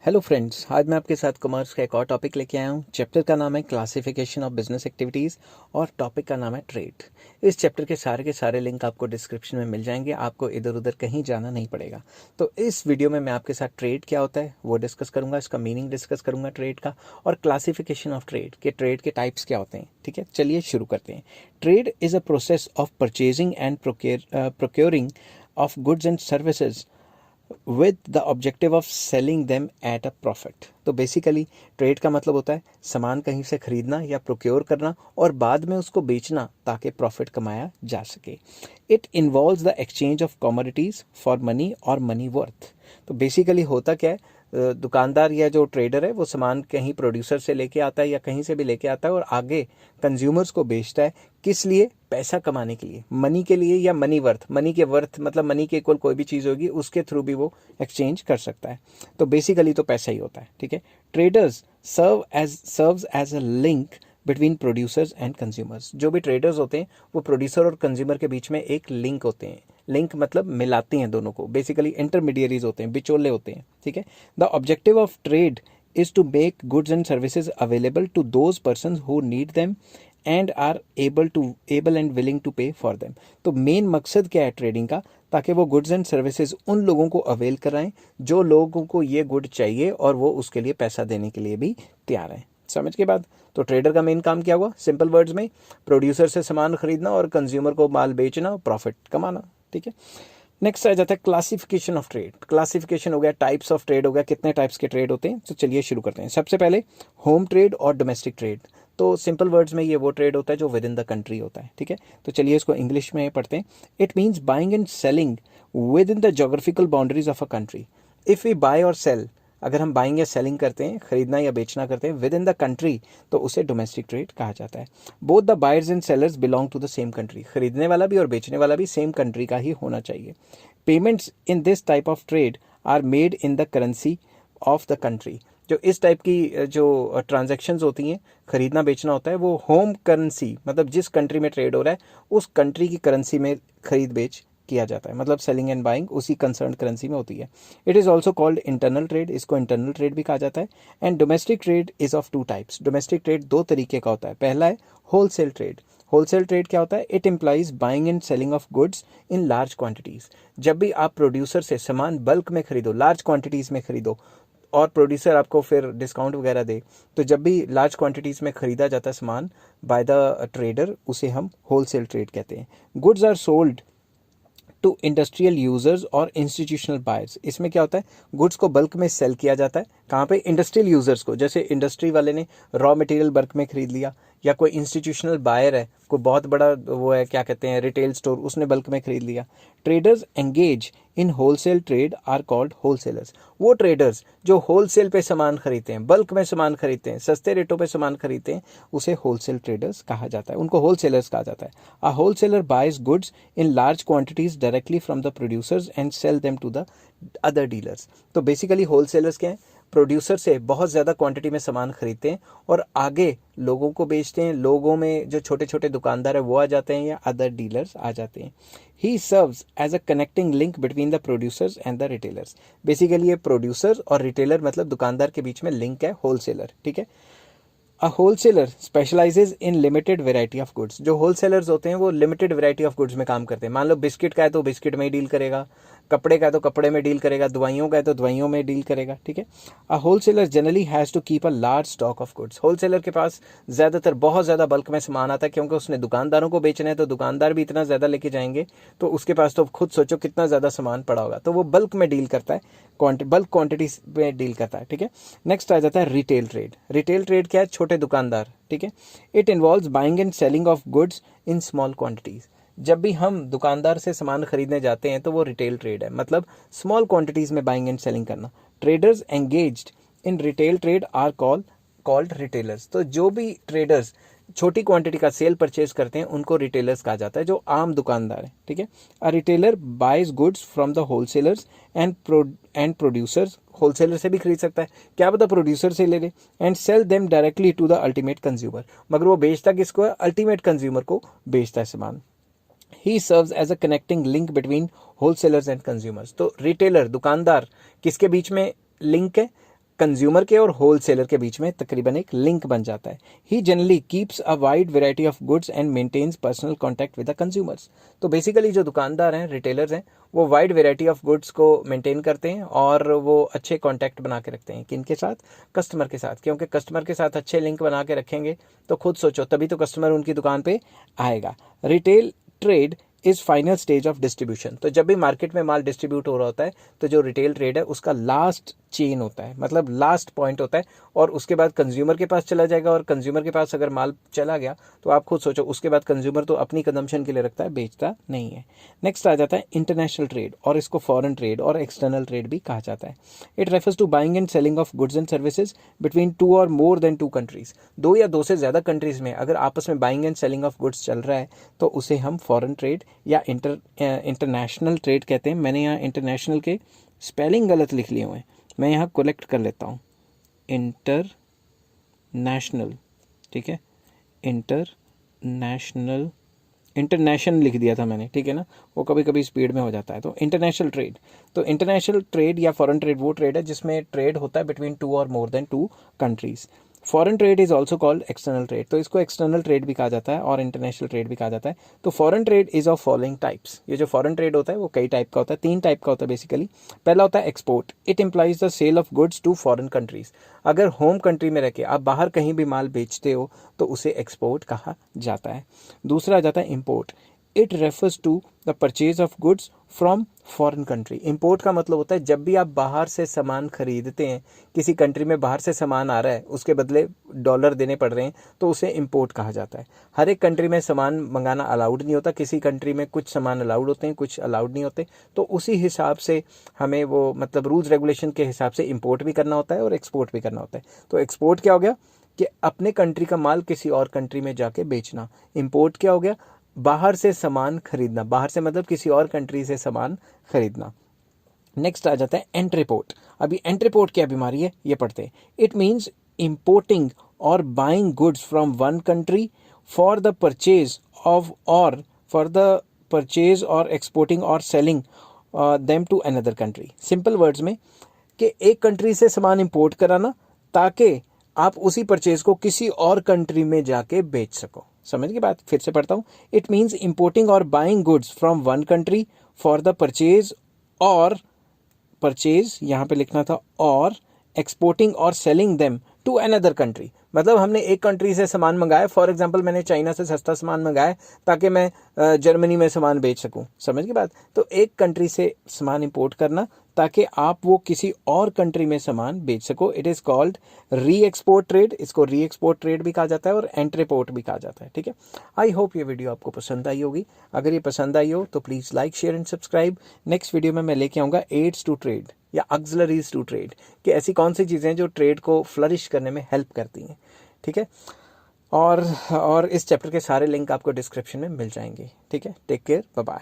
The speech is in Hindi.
हेलो फ्रेंड्स, आज मैं आपके साथ कॉमर्स का एक और टॉपिक लेके आया हूँ। चैप्टर का नाम है क्लासिफिकेशन ऑफ बिजनेस एक्टिविटीज़ और टॉपिक का नाम है ट्रेड। इस चैप्टर के सारे लिंक आपको डिस्क्रिप्शन में मिल जाएंगे। आपको इधर उधर कहीं जाना नहीं पड़ेगा। तो इस वीडियो में मैं आपके साथ ट्रेड क्या होता है वो डिस्कस करूँगा, इसका मीनिंग डिस्कस करूँगा ट्रेड का, और क्लासिफिकेशन ऑफ ट्रेड के टाइप्स क्या होते हैं। ठीक है, चलिए शुरू करते हैं। Trade is a process of purchasing and procuring of goods and services with the objective of selling them at a profit. तो बेसिकली ट्रेड का मतलब होता है सामान कहीं से खरीदना या प्रोक्योर करना और बाद में उसको बेचना ताकि प्रॉफिट कमाया जा सके। It involves the exchange of commodities for money और मनी वर्थ। तो बेसिकली होता क्या है, दुकानदार या जो ट्रेडर है वो सामान कहीं प्रोड्यूसर से लेके आता है या कहीं से भी लेके आता है और आगे कंज्यूमर्स को बेचता है। किस लिए? पैसा कमाने के लिए, मनी के लिए या मनी वर्थ। मनी के वर्थ मतलब मनी के इक्वल कोई भी चीज़ होगी उसके थ्रू भी वो एक्सचेंज कर सकता है। तो बेसिकली तो पैसा ही होता है। ठीक है, traders serves as a link between producers and consumers. जो भी ट्रेडर्स होते हैं वो प्रोड्यूसर और कंज्यूमर के बीच में एक लिंक होते हैं। लिंक मतलब मिलाते हैं दोनों को, बेसिकली इंटरमीडियरीज होते हैं, बिचौले होते हैं। ठीक है, the objective of trade is to make goods and services available to those person who need them and are able and willing to pay for them. तो मेन मकसद क्या है ट्रेडिंग का? ताकि वो गुड्स एंड सर्विसेज उन लोगों को अवेल कराएं जो लोगों को ये गुड चाहिए और वो उसके लिए पैसा देने के लिए भी तैयार है। समझ के बाद तो ट्रेडर का मेन काम क्या हुआ? सिंपल वर्ड्स में प्रोड्यूसर से सामान खरीदना और कंज्यूमर को माल बेचना, प्रॉफिट कमाना। ठीक है, नेक्स्ट आ जाता है क्लासिफिकेशन ऑफ ट्रेड। क्लासिफिकेशन हो गया, टाइप्स ऑफ ट्रेड हो गया, कितने टाइप्स के ट्रेड होते हैं। तो चलिए शुरू करते हैं। सबसे पहले होम ट्रेड और डोमेस्टिक ट्रेड। तो सिंपल वर्ड्स में ये वो ट्रेड होता है जो विद इन द कंट्री होता है। ठीक है, तो चलिए इसको इंग्लिश में पढ़ते हैं। It means buying and selling within the geographical boundaries of a country. If we buy or sell, अगर हम बाइंग या सेलिंग करते हैं, खरीदना या बेचना करते हैं विद इन द कंट्री, तो उसे डोमेस्टिक ट्रेड कहा जाता है। Both the buyers and sellers belong to the same country. खरीदने वाला भी और बेचने वाला भी सेम कंट्री का ही होना चाहिए। Payments in this type of trade are made in the currency of the country. जो इस टाइप की जो ट्रांजैक्शंस होती हैं, खरीदना बेचना होता है, वो होम करेंसी मतलब जिस कंट्री में ट्रेड हो रहा है उस कंट्री की करेंसी में खरीद बेच किया जाता है। मतलब सेलिंग एंड बाइंग उसी कंसर्न करेंसी में होती है। It is also called internal trade. इसको इंटरनल ट्रेड भी कहा जाता है। And domestic trade is of two types. Domestic trade दो तरीके का होता है। पहला है होलसेल ट्रेड। होलसेल ट्रेड क्या होता है? It implies buying and selling of goods in large quantities. जब भी आप प्रोड्यूसर से सामान बल्क में खरीदो, लार्ज क्वांटिटीज में खरीदो और प्रोड्यूसर आपको फिर डिस्काउंट वगैरह दे, तो जब भी लार्ज क्वांटिटीज में खरीदा जाता है सामान बाय द ट्रेडर, उसे हम होलसेल ट्रेड कहते हैं। Goods are sold to industrial users और इंस्टीट्यूशनल बायर्स। इसमें क्या होता है? गुड्स को बल्क में सेल किया जाता है। कहाँ पे? इंडस्ट्रियल यूजर्स को। जैसे इंडस्ट्री वाले ने रॉ मटेरियल बल्क में खरीद लिया, या कोई इंस्टीट्यूशनल बायर है, कोई बहुत बड़ा वो है, क्या कहते हैं, रिटेल स्टोर, उसने बल्क में खरीद लिया। Traders engage in wholesale trade are called wholesalers. वो ट्रेडर्स जो होलसेल पे सामान खरीदते हैं, बल्क में सामान खरीदते हैं, सस्ते रेटों पे सामान खरीदते हैं, उसे होलसेल ट्रेडर्स कहा जाता है, उनको होलसेलर्स कहा जाता है। A wholesaler buys goods in large quantities directly from the producers and sell them to the other dealers. तो बेसिकली होलसेलर्स क्या है? प्रोड्यूसर से बहुत ज़्यादा क्वांटिटी में सामान खरीदते हैं और आगे लोगों को बेचते हैं। लोगों में जो छोटे छोटे दुकानदार है वो आ जाते हैं या अदर डीलर्स आ जाते हैं। He serves as a connecting link between the producers and the retailers. Basically ये प्रोड्यूसर और रिटेलर मतलब दुकानदार के बीच में लिंक है, होलसेलर। ठीक है, a wholesaler specialises in limited variety of goods. जो होलसेलर्स होते हैं वो लिमिटेड वेराइटी ऑफ गुड्स में काम करते हैं। मान लो बिस्किट का है तो बिस्किट में ही डील करेगा, कपड़े का है तो कपड़े में डील करेगा, दवाइयों का है तो दवाइयों में डील करेगा। ठीक है, a wholesaler generally has to keep a large stock of goods. Wholesaler के पास ज़्यादातर बहुत ज़्यादा बल्क में सामान आता है, क्योंकि उसने दुकानदारों को बेचना है, तो दुकानदार भी इतना ज़्यादा लेके जाएंगे तो उसके पास तो खुद सोचो कितना ज़्यादा सामान पड़ा होगा। तो वो बल्क में डील करता है, बल्क क्वांटिटी में डील करता है। ठीक है, नेक्स्ट आ जाता है रिटेल ट्रेड। रिटेल ट्रेड क्या है? छोटे दुकानदार। ठीक है, it involves buying and selling of goods in small quantities. जब भी हम दुकानदार से सामान खरीदने जाते हैं तो वो रिटेल ट्रेड है, मतलब स्मॉल क्वांटिटीज में बाइंग एंड सेलिंग करना। Traders engaged in retail trade are called retailers. तो जो भी ट्रेडर्स छोटी क्वांटिटी का सेल परचेज करते हैं उनको रिटेलर्स कहा जाता है, जो आम दुकानदार है। ठीक है, a retailer buys goods from the wholesalers and producers. Wholesaler से भी खरीद सकता है, क्या पता प्रोड्यूसर से ले ले, and sell them directly to the ultimate consumer. मगर वो बेचता किसको है? अल्टीमेट कंज्यूमर को बेचता है सामान। He serves as a connecting link between wholesalers and consumers. तो रिटेलर दुकानदार किसके बीच में लिंक है? कंज्यूमर के और होलसेलर के बीच में तकरीबन एक लिंक बन जाता है। He generally keeps a wide variety of goods and maintains personal contact with the consumers. तो बेसिकली जो दुकानदार हैं, रिटेलर्स हैं, वो वाइड वेराइटी ऑफ गुड्स को मेंटेन करते हैं और वो अच्छे कॉन्टैक्ट बना के रखते हैं। किन के साथ? कस्टमर के साथ, क्योंकि कस्टमर के साथ अच्छे लिंक बना के रखेंगे तो खुद सोचो, तभी तो कस्टमर उनकी दुकान पे आएगा। Retail trade is final stage of distribution. तो जब भी मार्केट में माल डिस्ट्रीब्यूट हो रहा होता है तो जो रिटेल ट्रेड है उसका लास्ट चेन होता है, मतलब लास्ट पॉइंट होता है, और उसके बाद कंज्यूमर के पास चला जाएगा। और कंज्यूमर के पास अगर माल चला गया तो आप खुद सोचो, उसके बाद कंज्यूमर तो अपनी कंजम्पशन के लिए रखता है, बेचता नहीं है। नेक्स्ट आ जाता है इंटरनेशनल ट्रेड, और इसको फॉरेन ट्रेड और एक्सटर्नल ट्रेड भी कहा जाता है। It refers to buying and selling of goods and services between two or more than two countries. दो या दो से ज़्यादा कंट्रीज में अगर आपस में buying and selling of goods चल रहा है तो उसे हम फॉरेन ट्रेड या इंटरनेशनल ट्रेड कहते हैं। मैंने यहाँ इंटरनेशनल के स्पेलिंग गलत लिख लिए हुए हैं, मैं यहाँ कलेक्ट कर लेता हूँ। इंटरनेशनल, ठीक है, इंटरनेशनल लिख दिया था मैंने, ठीक है ना, वो कभी कभी स्पीड में हो जाता है। तो इंटरनेशनल ट्रेड, तो इंटरनेशनल ट्रेड या फॉरेन ट्रेड वो ट्रेड है जिसमें ट्रेड होता है between two or more than two countries. Foreign trade is also called external trade, तो इसको एक्सटर्नल ट्रेड भी कहा जाता है और इंटरनेशनल ट्रेड भी कहा जाता है। तो foreign trade is of following types. ये जो फॉरेन ट्रेड होता है वो कई टाइप का होता है, 3 टाइप का होता है बेसिकली। पहला होता है export. It implies the sale of goods to foreign countries. अगर होम कंट्री में रह के आप बाहर कहीं भी माल बेचते हो तो उसे एक्सपोर्ट कहा जाता है। दूसरा आ जाता है import. It refers to the purchase of goods from foreign country. Import का मतलब होता है जब भी आप बाहर से सामान खरीदते हैं, किसी कंट्री में बाहर से सामान आ रहा है, उसके बदले डॉलर देने पड़ रहे हैं, तो उसे इम्पोर्ट कहा जाता है। हर एक कंट्री में सामान मंगाना अलाउड नहीं होता, किसी कंट्री में कुछ सामान अलाउड होते हैं, कुछ अलाउड नहीं होते। तो उसी हिसाब से हमें वो मतलब रूल्स रेगुलेशन के हिसाब से इम्पोर्ट भी करना होता है और एक्सपोर्ट भी करना होता है। तो एक्सपोर्ट क्या हो गया कि अपने कंट्री का माल किसी और कंट्री में जाके बेचना। इम्पोर्ट क्या हो गया? बाहर से सामान खरीदना, बाहर से मतलब किसी और कंट्री से सामान खरीदना। नेक्स्ट आ जाता है एंट्रीपोर्ट। अभी एंट्रीपोर्ट क्या बीमारी है ये पढ़ते हैं। इट मीन्स इंपोर्टिंग और buying goods from one country for the purchase और एक्सपोर्टिंग और selling them to another country. Simple words में कि एक कंट्री से सामान इंपोर्ट कराना ताकि आप उसी परचेज को किसी और कंट्री में जाके बेच सको। समझ की बात? फिर से पढ़ता हूँ। इट मीन्स इंपोर्टिंग और buying goods from one country for the purchase यहाँ पे लिखना था, और एक्सपोर्टिंग और selling them to another country. मतलब हमने एक कंट्री से सामान मंगाया, फॉर एग्जांपल मैंने चाइना से सस्ता सामान मंगाया ताकि मैं जर्मनी में सामान बेच सकूं। समझ की बात? तो एक कंट्री से सामान इंपोर्ट करना ताकि आप वो किसी और कंट्री में सामान बेच सको। इट इज़ कॉल्ड री एक्सपोर्ट ट्रेड। इसको री एक्सपोर्ट ट्रेड भी कहा जाता है और एंट्रीपोर्ट भी कहा जाता है। ठीक है, आई होप ये वीडियो आपको पसंद आई होगी। अगर ये पसंद आई हो तो please like, share and subscribe. Next video में मैं लेके आऊँगा एड्स टू ट्रेड या ऑक्सिलरीज टू ट्रेड, कि ऐसी कौन सी चीज़ें जो ट्रेड को फ्लरिश करने में हेल्प करती हैं। ठीक है, और इस चैप्टर के सारे लिंक आपको डिस्क्रिप्शन में मिल जाएंगे। ठीक है, टेक केयर, बाय बाय।